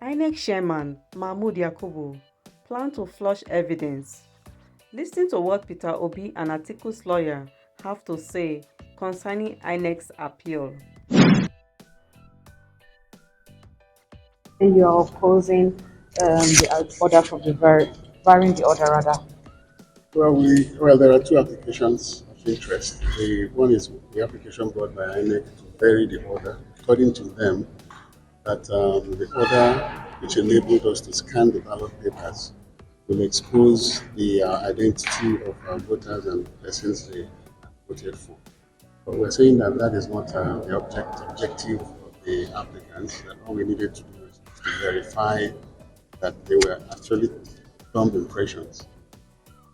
INEC chairman Mahmood Yakubu plan to flush evidence. Listen to what Peter Obi and Atiku's lawyer have to say concerning INEC's appeal. You're opposing the order from the varying the order rather. Well, there are two applications of interest. The one is the application brought by INEC to vary the order. According to them, that the order which enabled us to scan the ballot papers will expose the identity of voters and persons they voted for. But we're saying that that is not the objective of the applicants, that all we needed to do is to verify that they were actually thumb impressions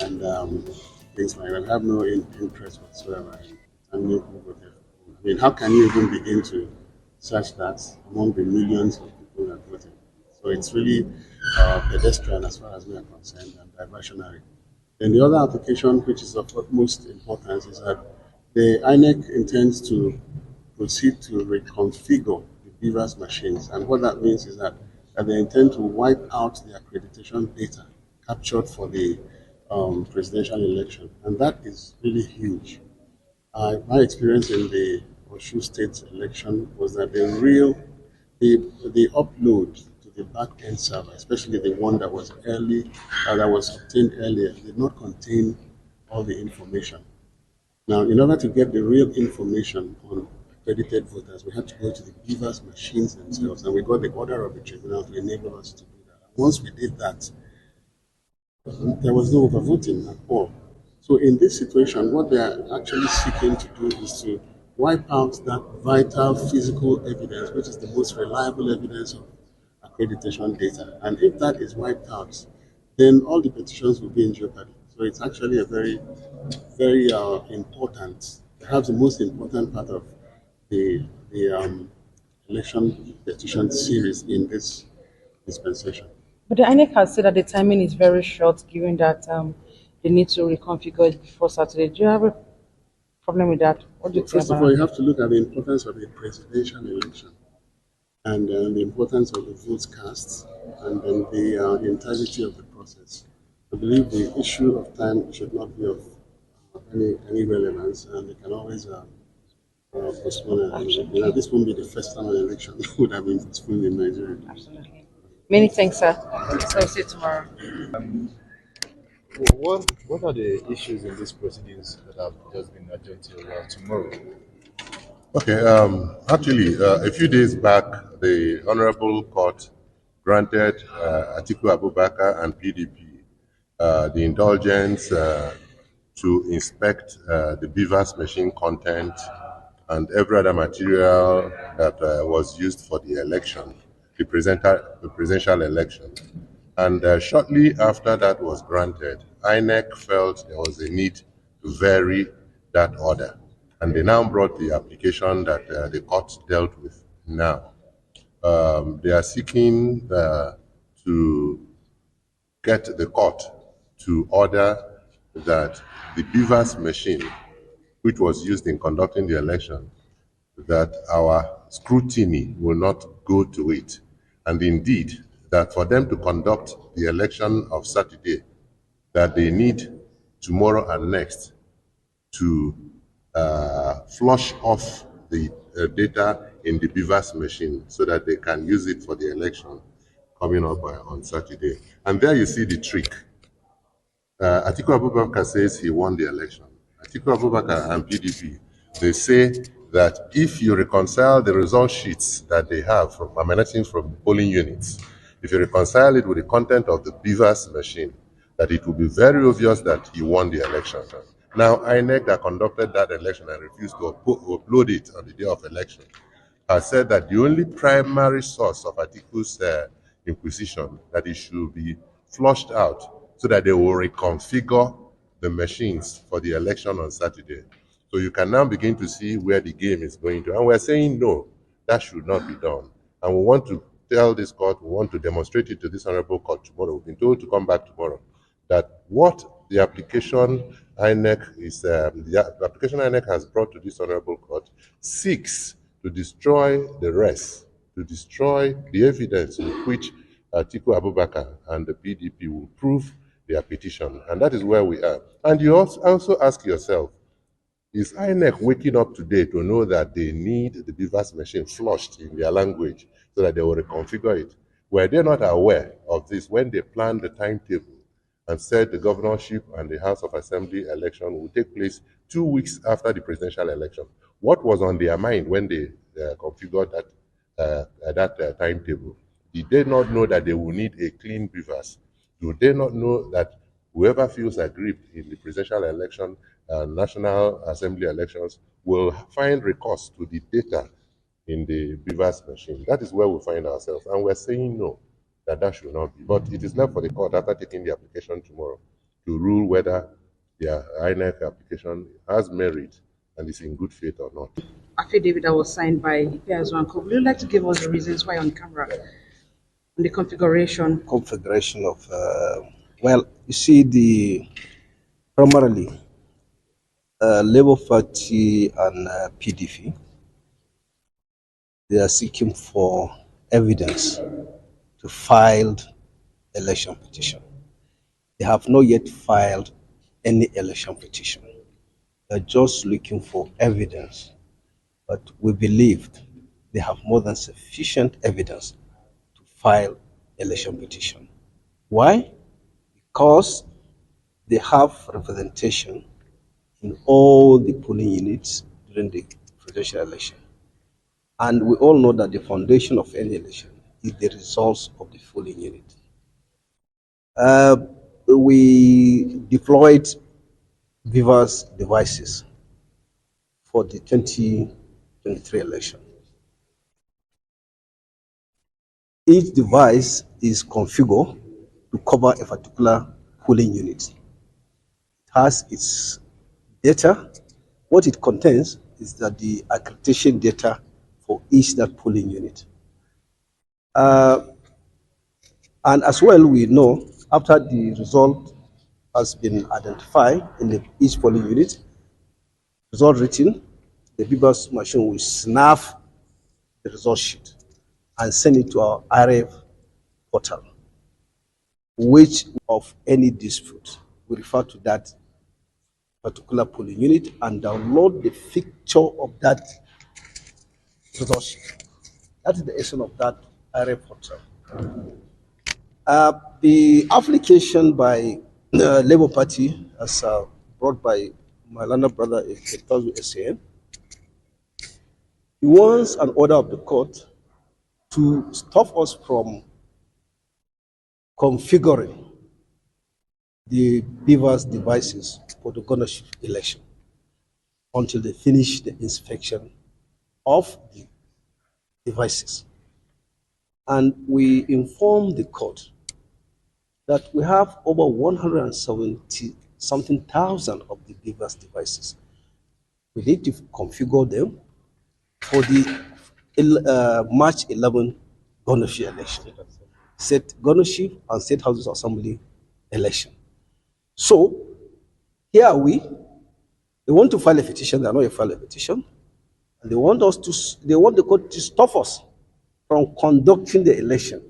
and things like that. I have no interest whatsoever in determining who voted. I mean, how can you even begin to search that among the millions of people that voted? So it's really pedestrian as far as we are concerned and diversionary. Then the other application, which is of utmost importance, is that the INEC intends to proceed to reconfigure the BVAS machines. And what that means is that they intend to wipe out the accreditation data captured for the presidential election. And that is really huge. My experience in the Oshu State election was that the upload to the back end server, especially the one that was that was obtained earlier, did not contain all the information. Now, in order to get the real information on accredited voters, we had to go to the beavers machines themselves, and we got the order of the tribunal to enable us to do that. And once we did that, there was no overvoting at all. So in this situation, what they are actually seeking to do is to wipe out that vital physical evidence, which is the most reliable evidence of accreditation data. And if that is wiped out, then all the petitions will be in jeopardy. So it's actually a very important, perhaps the most important part of the election petition series in this dispensation. But the INEC has said that the timing is very short, given that they need to reconfigure it before Saturday. Do you have a problem with that? What do you think First of about all, it? you have to look at the importance of the presidential election and the importance of the votes cast and then the integrity of the process. I believe the issue of time should not be of any relevance, and they can always postpone an election. You know, this won't be the first time an election would have been postponed in Nigeria. Absolutely. Many thanks, sir. So see you tomorrow. What are the issues in these proceedings that have just been adjourned till tomorrow? Okay, actually, a few days back, the Honorable Court granted Atiku Abubakar and PDP the indulgence to inspect the beavers machine content and every other material that was used for the election, the presidential election. And shortly after that was granted, INEC felt there was a need to vary that order. And they now brought the application that the court dealt with now. They are seeking to get the court to order that the beavers machine, which was used in conducting the election, that our scrutiny will not go to it. And indeed, that for them to conduct the election of Saturday, that they need tomorrow and next to flush off the data in the beavers machine so that they can use it for the election coming up on Saturday. And there you see the trick. Atiku Abubakar says he won the election. Atiku Abubakar and PDP, they say that if you reconcile the result sheets that they have from emanating from polling units, if you reconcile it with the content of the beavers machine, that it will be very obvious that he won the election. Now, INEC that conducted that election and refused to upload it on the day of election has said that the only primary source of Atiku's inquisition, that it should be flushed out so that they will reconfigure the machines for the election on Saturday. So you can now begin to see where the game is going to. And we're saying no, that should not be done. And we want to tell this court, we want to demonstrate it to this honorable court tomorrow. We've been told to come back tomorrow, that what the application INEC has brought to this honorable court seeks to destroy the rest, to destroy the evidence with which Atiku Abubakar and the PDP will prove their petition. And that is where we are. And you also ask yourself, is INEC waking up today to know that they need the BVAS machine flushed in their language so that they will reconfigure it? Were they not aware of this when they planned the timetable and said the governorship and the House of Assembly election will take place 2 weeks after the presidential election? What was on their mind when they configured that timetable? Did they not know that they will need a clean BVAS? Do they not know that whoever feels aggrieved in the presidential election and National Assembly elections will find recourse to the data in the BVAS machine? That is where we find ourselves. And we're saying no, that should not be. But it is left for the court after taking the application tomorrow to rule whether the INEC application has merit and is in good faith or not. Affidavit that was signed by Yazuanko. Would you like to give us the reasons why on camera? On the configuration? Configuration of, well, you see, primarily, Labour Party and PDP, they are seeking for evidence to file election petition. They have not yet filed any election petition. They're just looking for evidence. But we believed they have more than sufficient evidence to file election petition. Why? Because they have representation in all the polling units during the presidential election. And we all know that the foundation of any election is the results of the polling unit. We deployed BVAS devices for the 2023 election. Each device is configured to cover a particular polling unit. It has its data. What it contains is that the accreditation data for each that polling unit. And as well, we know after the result has been identified in each polling unit, result written, the BVAS machine will snap the result sheet and send it to our RF portal, which of any dispute we refer to that particular polling unit and download the picture of that result sheet. That is the essence of that RF portal. The application by the Labour Party, as brought by my learned brother, SAN, he wants an order of the court to stop us from configuring the BVAS devices for the governorship election until they finish the inspection of the devices. And we informed the court that we have over 170 something thousand of the BVAS devices. We need to configure them for the March 11 governorship election, state governorship and state houses assembly election. So here are we. They want to file a petition. They are not a file a petition, and they want the court to stop us from conducting the election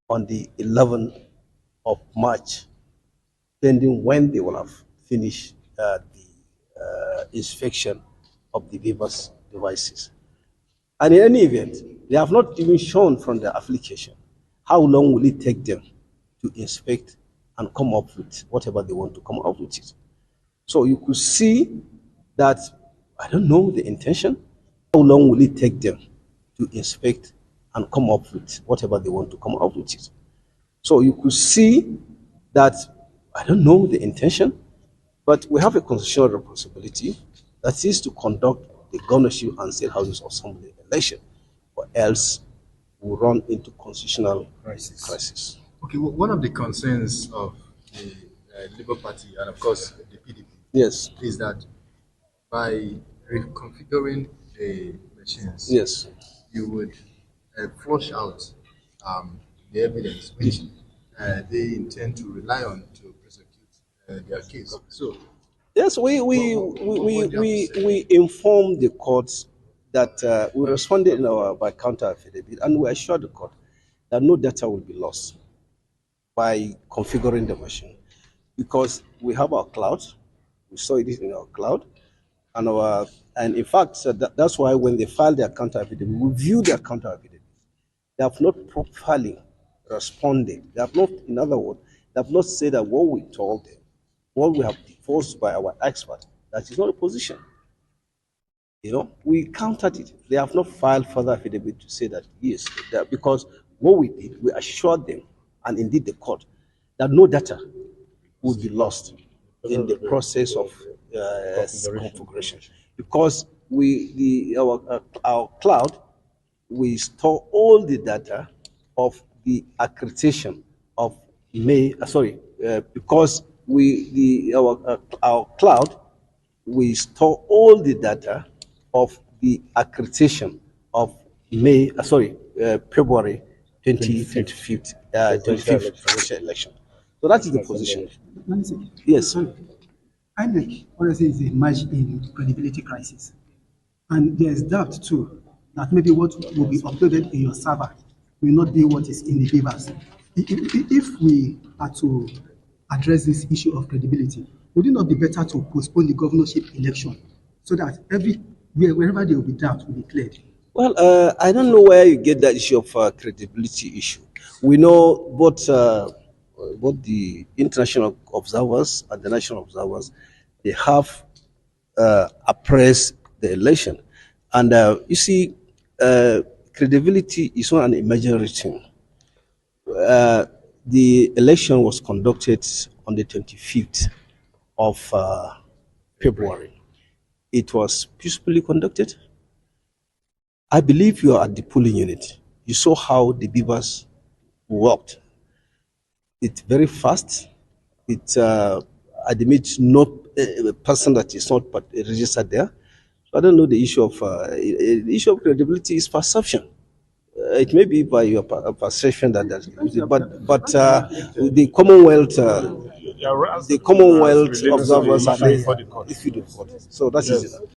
on the 11th of March, pending when they will have finished the inspection of the BVAS devices. And in any event, they have not even shown from the application how long will it take them to inspect and come up with whatever they want to come up with it. So you could see that, I don't know the intention, how long will it take them to inspect and come up with whatever they want to come up with it. So you could see that, I don't know the intention, but we have a constitutional responsibility that is to conduct the governorship and state houses assembly election, or else we'll run into constitutional crisis. Okay, well, one of the concerns of the Labour Party and of course the PDP, yes, is that by reconfiguring the machines, yes, you would flush out the evidence which they intend to rely on to prosecute their case. So yes, we inform the courts that we responded in our by counter affidavit, and we assured the court that no data will be lost by configuring the machine, because we have our cloud, we saw it in our cloud, and in fact, so that's why when they filed their counter affidavit, we viewed their counter affidavit. They have not properly responded. They have not, in other words, they have not said that what we told them, what we have divorced by our expert, that is not a position. We countered it. They have not filed further affidavit to say that yes, because what we did, we assured them, and indeed the court, that no data would be lost in the process of configuration, because our cloud, we store all the data of the accreditation of because our cloud, we store all the data of the accreditation of February 25th presidential election. So that is the position. Yes. INEC honestly is emerged in credibility crisis, and there is doubt too that maybe what will be uploaded in your server will not be what is in the papers. If we are to address this issue of credibility, would it not be better to postpone the governorship election so that wherever there will be doubt will be cleared? Well, I don't know where you get that issue of credibility issue. We know both the international observers and the national observers, they have appraised the election. And you see, credibility is not an imaginary thing. The election was conducted on the 25th of February. It was peacefully conducted. I believe you are at the polling unit. You saw how the beavers worked. It's very fast. It admits no person that is not registered there. So I don't know the issue of credibility is perception. It may be by your perception that that's but the Commonwealth observers are there. If you do, so that is it.